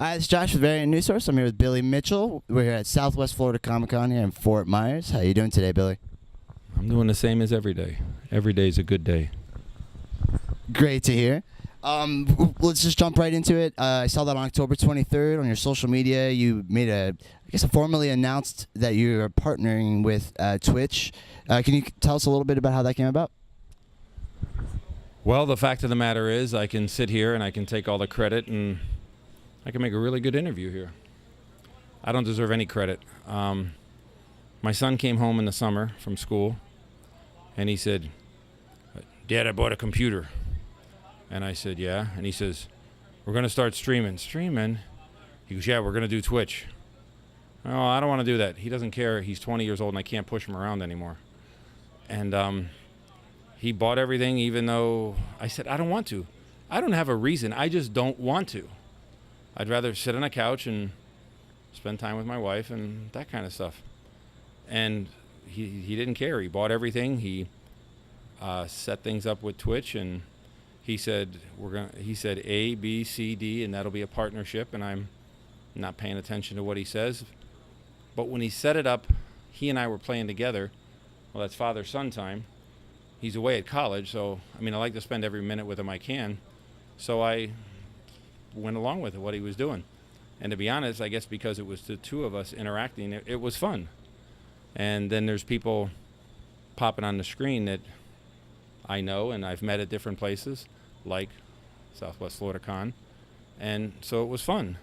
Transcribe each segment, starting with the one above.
Hi, it's Josh with Variant News Source. I'm here with Billy Mitchell. We're here at Southwest Florida Comic-Con here in Fort Myers. How you doing today, Billy? I'm doing the same as every day. Every day is a good day. Great to hear. Let's just jump right into it. I saw that on October 23rd on your social media. You made formally announced that you're partnering with Twitch. Can you tell us a little bit about how that came about? Well, the fact of the matter is I can sit here and I can take all the credit and I can make a really good interview here. I don't deserve any credit. My son came home in the summer from school and he said, "Dad, I bought a computer." And I said, "Yeah." And he says, "We're going to start streaming." Streaming? He goes, "Yeah, we're going to do Twitch." "Oh, I don't want to do that." He doesn't care. He's 20 years old and I can't push him around anymore. And he bought everything even though I said, "I don't want to. I don't have a reason. I just don't want to. I'd rather sit on a couch and spend time with my wife and that kind of stuff." And he didn't care. He bought everything. He set things up with Twitch, and he said he said A, B, C, D, and that'll be a partnership. And I'm not paying attention to what he says. But when he set it up, he and I were playing together. Well, that's father-son time. He's away at college, so I like to spend every minute with him I can. So I went along with what he was doing. And to be honest, I guess because it was the two of us interacting, it was fun. And then there's people popping on the screen that I know and I've met at different places, like SWFloridaCon. And so it was fun.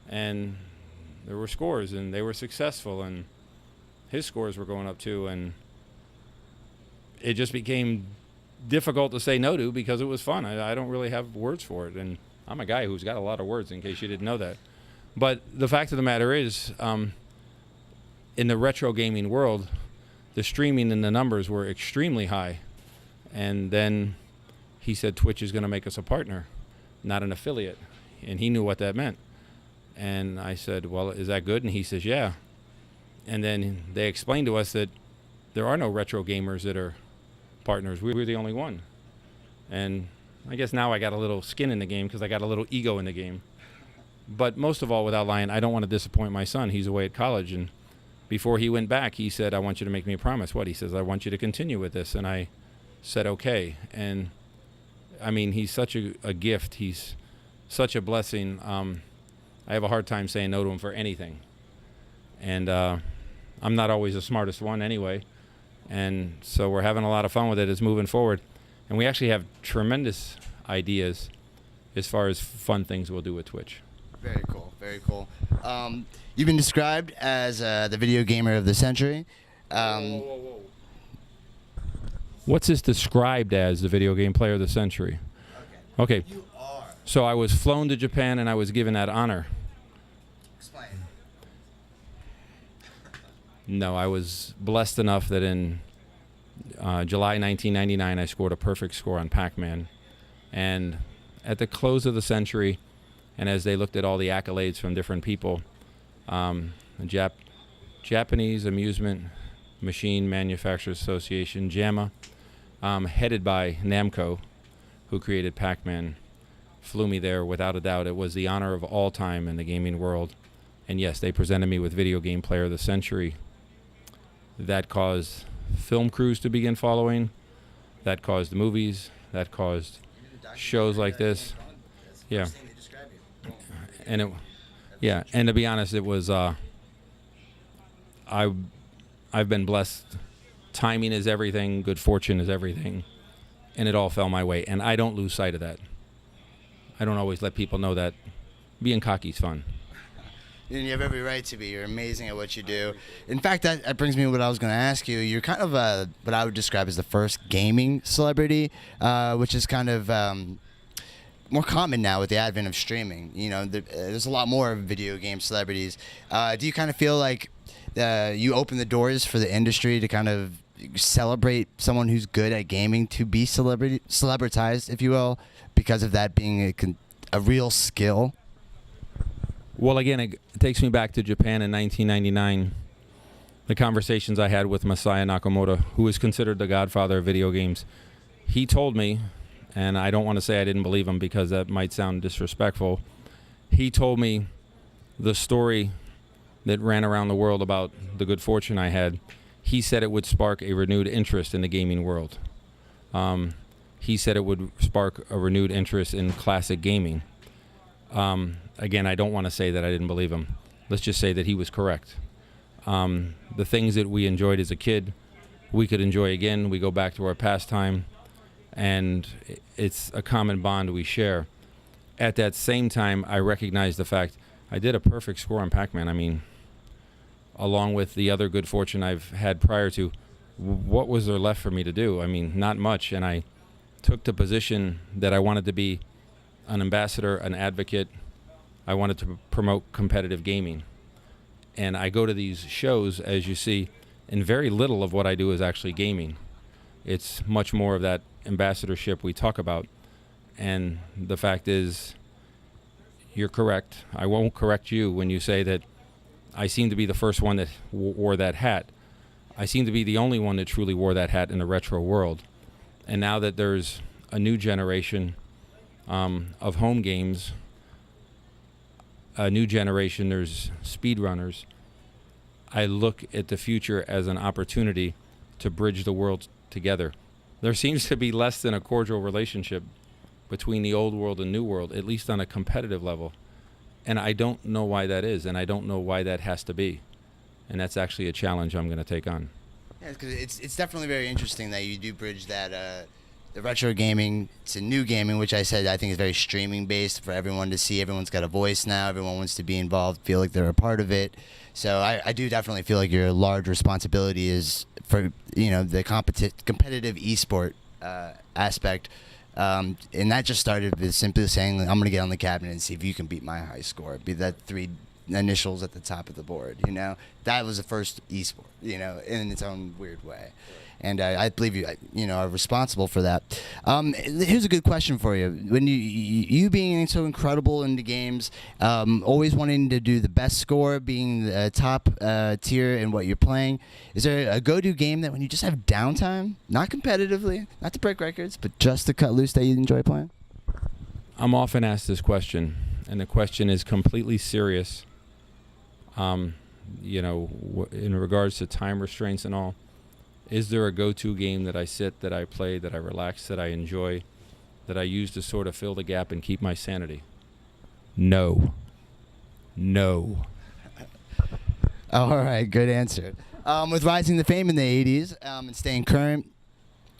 And there were scores, and they were successful, and his scores were going up too. And it just became difficult to say no to because it was fun. I don't really have words for it. And I'm a guy who's got a lot of words, in case you didn't know that. But the fact of the matter is, in the retro gaming world, the streaming and the numbers were extremely high. And then he said Twitch is going to make us a partner, not an affiliate. And he knew what that meant. And I said, "Well, is that good?" And he says, "Yeah." And then they explained to us that there are no retro gamers that are partners. We're the only one. And I guess now I got a little skin in the game because I got a little ego in the game. But most of all, without lying, I don't want to disappoint my son. He's away at college. And before he went back, he said, "I want you to make me a promise." What? He says, "I want you to continue with this." And I said, "Okay." And he's such a gift. He's such a blessing. I have a hard time saying no to him for anything. And I'm not always the smartest one anyway. And so we're having a lot of fun with it. It's moving forward. And we actually have tremendous ideas as far as fun things we'll do with Twitch. Very cool, very cool. You've been described as the video gamer of the century. Whoa. What's this described as, the video game player of the century? Okay. You are. So I was flown to Japan and I was given that honor. Explain. No, I was blessed enough that in July 1999 I scored a perfect score on Pac-Man. And at the close of the century, and as they looked at all the accolades from different people, the Japanese Amusement Machine Manufacturers Association, JAMA, headed by Namco, who created Pac-Man, flew me there without a doubt. It was the honor of all time in the gaming world. And yes, they presented me with Video Game Player of the Century. That caused film crews to begin following. That caused movies. That caused shows like this. Yeah. And and to be honest, it was I've been blessed. Timing is everything, good fortune is everything, and it all fell my way, and I don't lose sight of that. I don't always let people know that being cocky is fun. And you have every right to be. You're amazing at what you do. In fact, that brings me to what I was going to ask you. You're kind of what I would describe as the first gaming celebrity, which is kind of more common now with the advent of streaming. There's a lot more video game celebrities. Do you kind of feel like you open the doors for the industry to kind of celebrate someone who's good at gaming to be celebritized, if you will, because of that being a real skill? Well, again, it takes me back to Japan in 1999. The conversations I had with Masaya Nakamoto, who is considered the godfather of video games. He told me, and I don't want to say I didn't believe him because that might sound disrespectful, he told me the story that ran around the world about the good fortune I had. He said it would spark a renewed interest in the gaming world. He said it would spark a renewed interest in classic gaming. Again, I don't want to say that I didn't believe him. Let's just say that he was correct. The things that we enjoyed as a kid, we could enjoy again. We go back to our pastime, and it's a common bond we share. At that same time, I recognize the fact I did a perfect score on Pac-Man. I mean, along with the other good fortune I've had prior to, what was there left for me to do? I mean, not much. And I took the position that I wanted to be an ambassador, an advocate. I wanted to promote competitive gaming. And I go to these shows, as you see, and very little of what I do is actually gaming. It's much more of that ambassadorship we talk about. And the fact is, you're correct. I won't correct you when you say that I seem to be the first one that wore that hat. I seem to be the only one that truly wore that hat in the retro world. And now that there's a new generation of home games, a new generation, there's speedrunners, I look at the future as an opportunity to bridge the world together. There seems to be less than a cordial relationship between the old world and new world, at least on a competitive level. And I don't know why that is, and I don't know why that has to be. And that's actually a challenge I'm going to take on. Yeah, because it's definitely very interesting that you do bridge that the retro gaming to new gaming, which I said I think is very streaming based for everyone to see. Everyone's got a voice now. Everyone wants to be involved, feel like they're a part of it. So I do definitely feel like your large responsibility is for the competitive esport aspect. And that just started with simply saying, I'm going to get on the cabinet and see if you can beat my high score. Be that 3 initials at the top of the board, That was the first esport, in its own weird way. And I believe you are responsible for that. Here's a good question for you. When you being so incredible in the games, always wanting to do the best score, being the top tier in what you're playing, is there a go-to game that when you just have downtime, not competitively, not to break records, but just to cut loose that you enjoy playing? I'm often asked this question, and the question is completely serious. In regards to time restraints and all, is there a go-to game that I sit, that I play, that I relax, that I enjoy, that I use to sort of fill the gap and keep my sanity? No. All right, good answer. With rising to fame in the 80s and staying current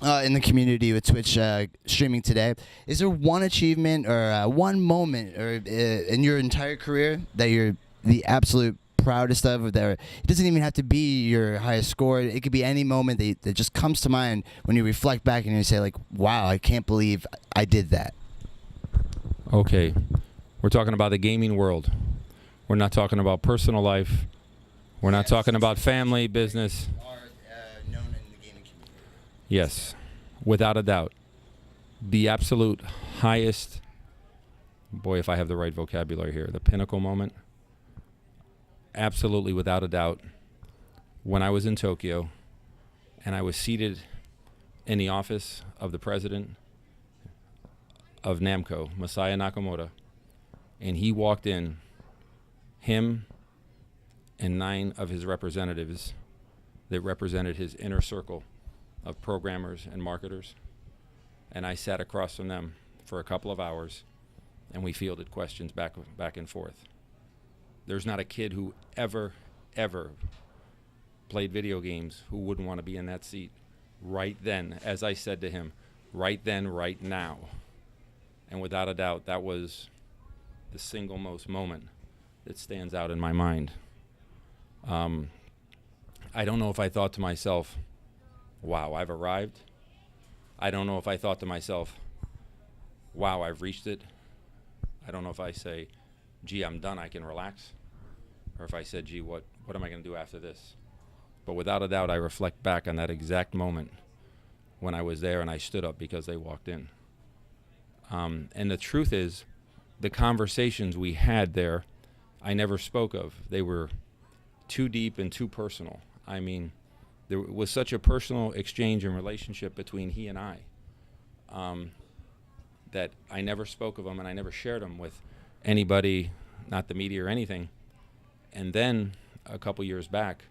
in the community with Twitch streaming today, is there one achievement or one moment or in your entire career that you're the absolute proudest of? There, it doesn't even have to be your highest score. It could be any moment that just comes to mind when you reflect back and you say, like, wow, I can't believe I did that. Okay, we're talking about the gaming world. We're not talking about personal life. We're not talking about family, business. Are known in the gaming community. Yes, without a doubt. The absolute highest, boy, if I have the right vocabulary here, the pinnacle moment, absolutely without a doubt, when I was in Tokyo and I was seated in the office of the president of Namco, Masaya Nakamoto, and he walked in, him and 9 of his representatives that represented his inner circle of programmers and marketers, and I sat across from them for a couple of hours, and we fielded questions back and forth. There's not a kid who ever played video games who wouldn't want to be in that seat right then, as I said to him, right then, right now. And without a doubt, that was the single most moment that stands out in my mind. I don't know if I thought to myself, wow, I've arrived. I don't know if I thought to myself, wow, I've reached it. I don't know if I say, gee, I'm done, I can relax. Or if I said, gee, what am I going to do after this? But without a doubt, I reflect back on that exact moment when I was there and I stood up because they walked in. And the truth is, the conversations we had there, I never spoke of. They were too deep and too personal. I mean, there was such a personal exchange and relationship between he and I that I never spoke of them and I never shared them with anybody, not the media or anything. And then a couple years back,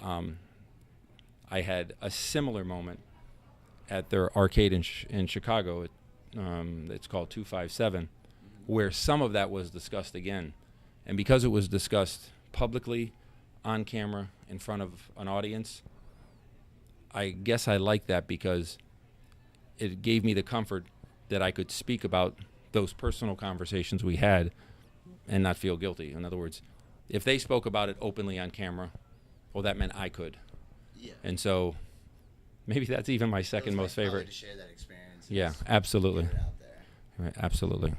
I had a similar moment at their arcade in Chicago. It's called 257, where some of that was discussed again. And because it was discussed publicly, on camera, in front of an audience, I guess I liked that because it gave me the comfort that I could speak about those personal conversations we had and not feel guilty. In other words, if they spoke about it openly on camera, well, that meant I could. Yeah. And so maybe that's even my second most favorite. To share that experience. Yeah, absolutely. Get it out there. Right, absolutely.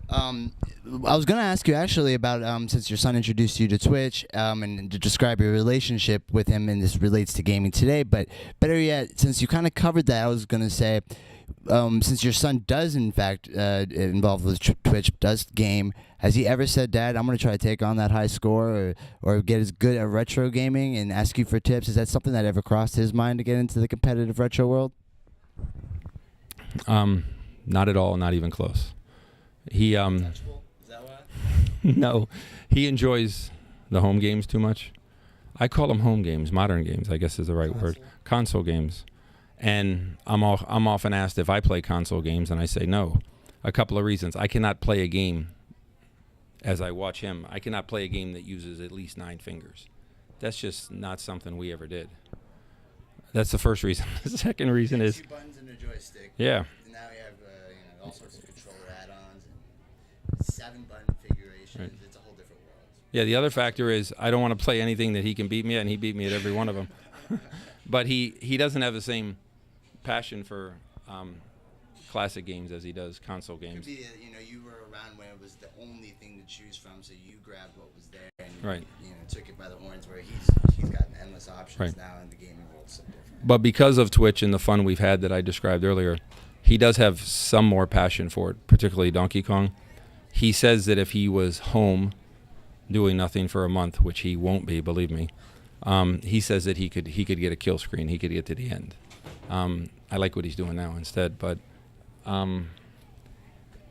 I was going to ask you actually about since your son introduced you to Twitch and to describe your relationship with him, and this relates to gaming today, but better yet, since you kind of covered that, I was going to say, since your son does in fact involved with Twitch, does game, has he ever said, Dad, I'm going to try to take on that high score or get as good at retro gaming and ask you for tips? Is that something that ever crossed his mind to get into the competitive retro world? Not at all, not even close. He Is that what? No, he enjoys the home games too much. I call them home games, modern games, I guess is the right word. Console games. And I'm often asked if I play console games, and I say no. A couple of reasons. I cannot play a game as I watch him. I cannot play a game that uses at least 9 fingers. That's just not something we ever did. That's the first reason. The second reason is 2 buttons and a joystick. Yeah. And now we have all sorts of controller add-ons and 7-button configurations. Right. It's a whole different world. Yeah, the other factor is I don't want to play anything that he can beat me at, and he beat me at every one of them. But he doesn't have the same passion for classic games as he does console games. Could be, you were around when it was the only thing to choose from, so you grabbed what was there and right. Took it by the horns. Where he's gotten endless options right. now, in the gaming world so different. But because of Twitch and the fun we've had that I described earlier, he does have some more passion for it, particularly Donkey Kong. He says that if he was home doing nothing for a month, which he won't be, believe me, he says that he could get a kill screen. He could get to the end. I like what he's doing now instead, but Dad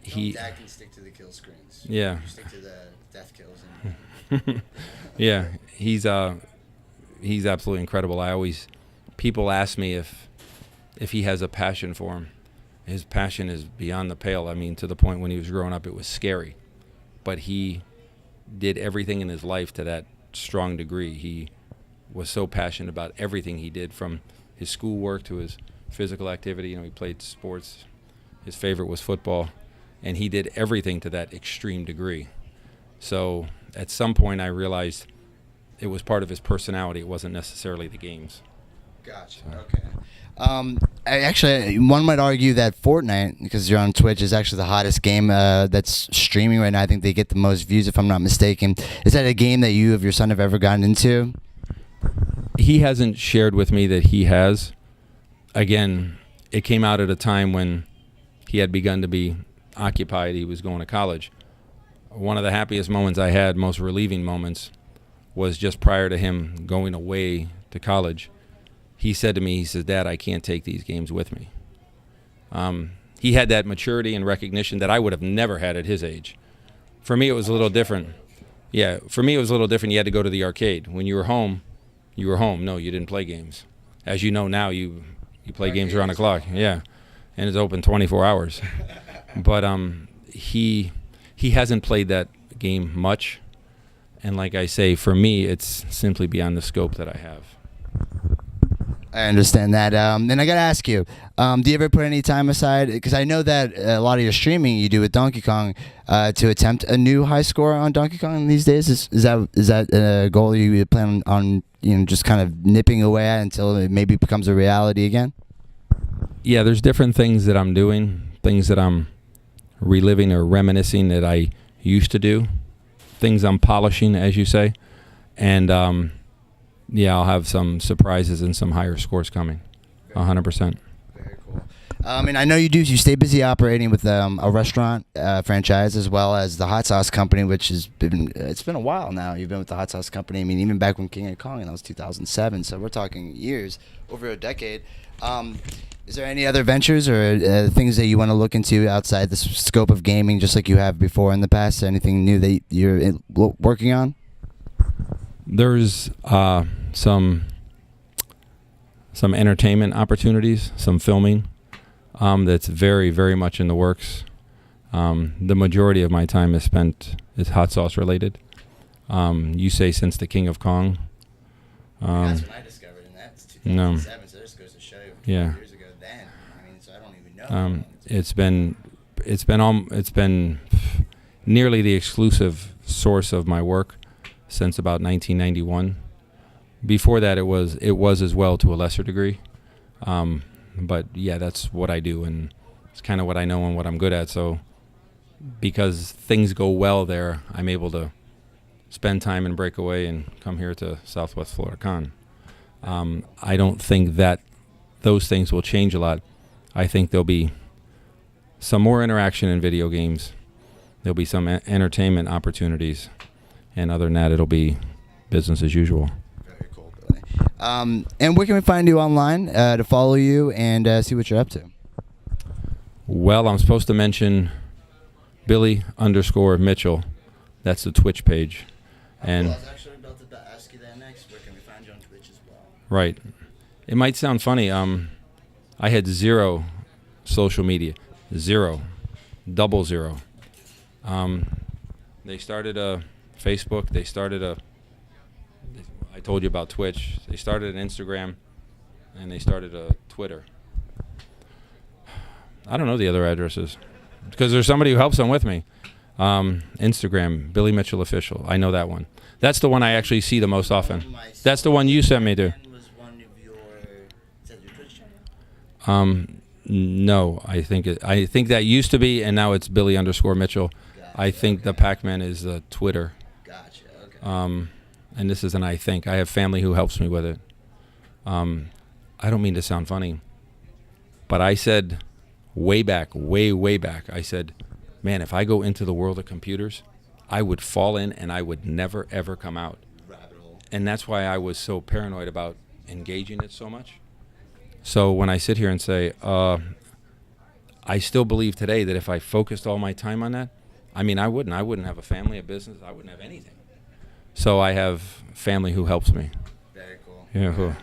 can stick to the kill screens. Yeah. You stick to the death kills. Yeah, he's absolutely incredible. People ask me if he has a passion for him. His passion is beyond the pale. I mean, to the point when he was growing up, it was scary. But he did everything in his life to that strong degree. He was so passionate about everything he did, from his schoolwork to his physical activity. He played sports. His favorite was football. And he did everything to that extreme degree. So at some point I realized it was part of his personality. It wasn't necessarily the games. Gotcha. Okay. Actually, one might argue that Fortnite, because you're on Twitch, is actually the hottest game that's streaming right now. I think they get the most views, if I'm not mistaken. Is that a game that you of your son have ever gotten into? He hasn't shared with me that he has. Again, it came out at a time when he had begun to be occupied. He was going to college. One of the happiest moments I had, most relieving moments, was just prior to him going away to college. He said to me, he says, Dad, I can't take these games with me. He had that maturity and recognition that I would have never had at his age. For me, it was a little different. Yeah, for me, it was a little different. You had to go to the arcade. When you were home, you were home. No, you didn't play games. As you know now, you play games around the clock. Yeah, and it's open 24 hours. But he hasn't played that game much. And like I say, for me, it's simply beyond the scope that I have. I understand that. And I got to ask you, do you ever put any time aside? Because I know that a lot of your streaming you do with Donkey Kong to attempt a new high score on Donkey Kong these days. Is that a goal you plan on just kind of nipping away at until it maybe becomes a reality again? Yeah, there's different things that I'm doing, things that I'm reliving or reminiscing that I used to do, things I'm polishing, as you say. And yeah, I'll have some surprises and some higher scores coming. 100%. Very cool. And I know you stay busy operating with a restaurant franchise as well as the hot sauce company, which it's been a while now. You've been with the hot sauce company. I mean, even back when King of Kong, and that was 2007. So we're talking years, over a decade. Is there any other ventures or things that you want to look into outside the scope of gaming, just like you have before in the past? Anything new that you're working on? There's some entertainment opportunities, some filming that's very, very much in the works. The majority of my time is hot sauce related. You say since the King of Kong. That's when I discovered, and that's 2007. So this goes to show you. Yeah. Years ago then. I mean, so I don't even know. It's been nearly the exclusive source of my work since about 1991. Before that, it was as well to a lesser degree. But yeah, that's what I do, and it's kind of what I know and what I'm good at. So because things go well there, I'm able to spend time and break away and come here to SWFloridaCon. I don't think that those things will change a lot. I think there'll be some more interaction in video games. There'll be some entertainment opportunities. And other than that, it'll be business as usual. Very cool, Billy. And where can we find you online to follow you and see what you're up to? Well, I'm supposed to mention Billy_Mitchell. That's the Twitch page. And I was actually about to ask you that next. Where can we find you on Twitch as well? Right. It might sound funny. I had 0 social media. 0. 00. They started a Facebook. They started I told you about Twitch. They started an Instagram, and they started a Twitter. I don't know the other addresses because there's somebody who helps them with me. Instagram, Billy Mitchell Official. I know that one. That's the one I actually see the most often. That's the one you sent me to. No, I think that used to be, and now it's Billy_Mitchell. Gotcha, I think the Pac-Man is Twitter. Gotcha. Okay. And this is an I think. I have family who helps me with it. I don't mean to sound funny, but I said way back, I said, man, if I go into the world of computers, I would fall in and I would never, ever come out. Rabbit hole. And that's why I was so paranoid about engaging it so much. So when I sit here and say, I still believe today that if I focused all my time on that, I mean, I wouldn't have a family, a business, I wouldn't have anything. So I have family who helps me. Very cool. Yeah, Who cool.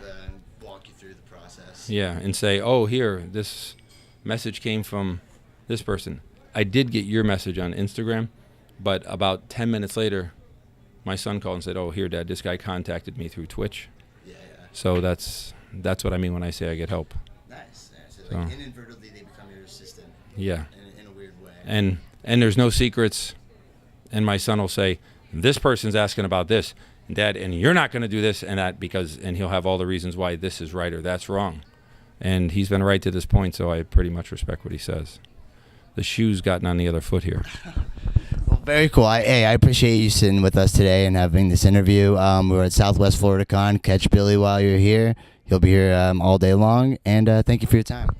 walk you through the process. Yeah, and say, oh, here, this message came from this person. I did get your message on Instagram, but about 10 minutes later, my son called and said, oh, here, Dad, this guy contacted me through Twitch. Yeah. So that's what I mean when I say I get help. Nice. So like inadvertently they become your assistant. Yeah. In a weird way. And there's no secrets. And my son will say, this person's asking about this, Dad, and you're not going to do this and that and he'll have all the reasons why this is right or that's wrong. And he's been right to this point, so I pretty much respect what he says. The shoe's gotten on the other foot here. Well, very cool. I appreciate you sitting with us today and having this interview. We're at SWFloridaCon. Catch Billy while you're here. He'll be here all day long. And thank you for your time.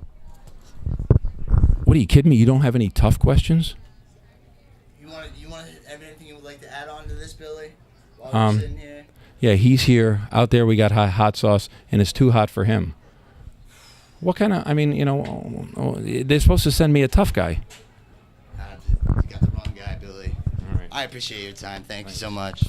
What, are you kidding me? You don't have any tough questions? You want anything you would like to add on to this, Billy? While we're sitting here? Yeah, he's here. Out there we got hot sauce, and it's too hot for him. What kind of, they're supposed to send me a tough guy. You got the wrong guy, Billy. All right. I appreciate your time. Thank you so much.